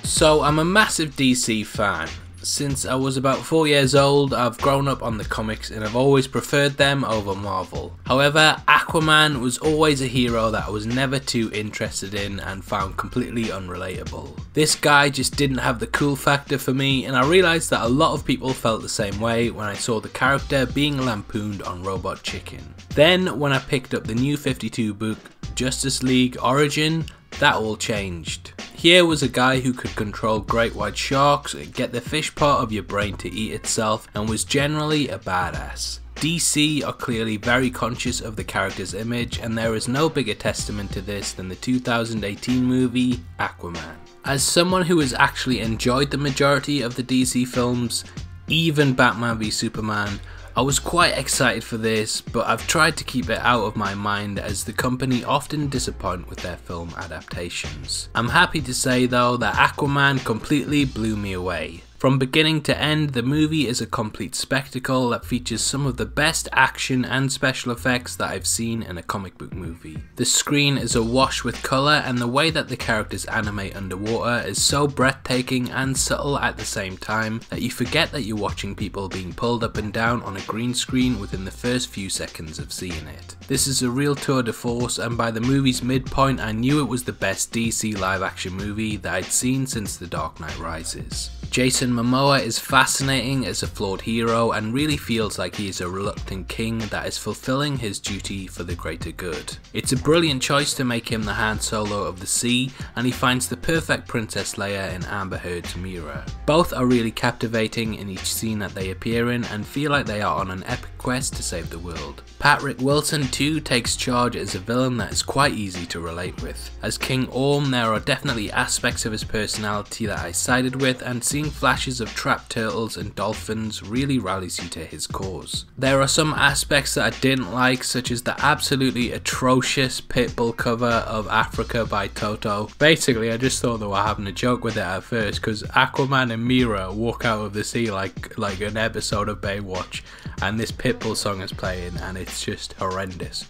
So I'm a massive DC fan. Since I was about 4 years old, I've grown up on the comics and I've always preferred them over Marvel. However, Aquaman was always a hero that I was never too interested in and found completely unrelatable. This guy just didn't have the cool factor for me, and I realised that a lot of people felt the same way when I saw the character being lampooned on Robot Chicken. Then when I picked up the new 52 book, Justice League Origin, that all changed. Here was a guy who could control great white sharks, get the fish part of your brain to eat itself, and was generally a badass. DC are clearly very conscious of the character's image, and there is no bigger testament to this than the 2018 movie Aquaman. As someone who has actually enjoyed the majority of the DC films, even Batman v Superman, I was quite excited for this, but I've tried to keep it out of my mind as the company often disappoint with their film adaptations. I'm happy to say though that Aquaman completely blew me away. From beginning to end, the movie is a complete spectacle that features some of the best action and special effects that I've seen in a comic book movie. The screen is awash with colour, and the way that the characters animate underwater is so breathtaking and subtle at the same time that you forget that you're watching people being pulled up and down on a green screen within the first few seconds of seeing it. This is a real tour de force, and by the movie's midpoint I knew it was the best DC live action movie that I'd seen since The Dark Knight Rises. Jason Momoa is fascinating as a flawed hero and really feels like he is a reluctant king that is fulfilling his duty for the greater good. It's a brilliant choice to make him the Han Solo of the sea, and he finds the perfect Princess Leia in Amber Heard's Mira. Both are really captivating in each scene that they appear in and feel like they are on an epic quest to save the world. Patrick Wilson too takes charge as a villain that is quite easy to relate with. As King Orm, there are definitely aspects of his personality that I sided with, and seeing flashes of trapped turtles and dolphins really rallies you to his cause. There are some aspects that I didn't like, such as the absolutely atrocious Pitbull cover of Africa by Toto. Basically, I just thought they were having a joke with it at first, because Aquaman and Mira walk out of the sea like an episode of Baywatch, and this Pitbull song is playing and it's just horrendous.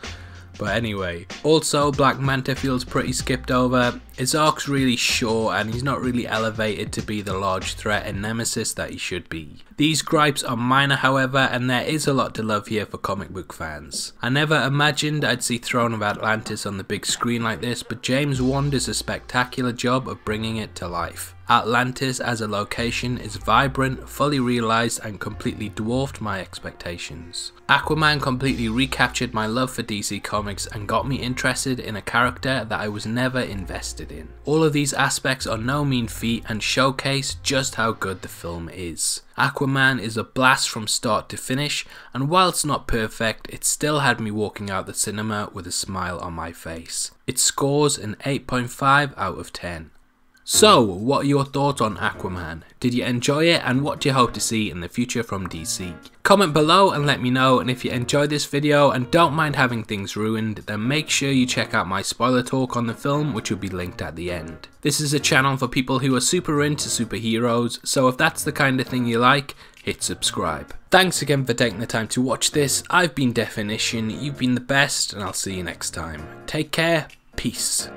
But anyway, also Black Manta feels pretty skipped over. His arc's really short and he's not really elevated to be the large threat and nemesis that he should be. These gripes are minor however, and there is a lot to love here for comic book fans. I never imagined I'd see Throne of Atlantis on the big screen like this, but James Wan does a spectacular job of bringing it to life. Atlantis as a location is vibrant, fully realised, and completely dwarfed my expectations. Aquaman completely recaptured my love for DC Comics and got me interested in a character that I was never invested in. All of these aspects are no mean feat and showcase just how good the film is. Aquaman is a blast from start to finish, and while it's not perfect, it still had me walking out the cinema with a smile on my face. It scores an 8.5 out of 10. So, what are your thoughts on Aquaman? Did you enjoy it, and what do you hope to see in the future from DC? Comment below and let me know, and if you enjoyed this video and don't mind having things ruined, then make sure you check out my spoiler talk on the film, which will be linked at the end. This is a channel for people who are super into superheroes, so if that's the kind of thing you like, hit subscribe. Thanks again for taking the time to watch this. I've been Deffinition, you've been the best, and I'll see you next time. Take care, peace.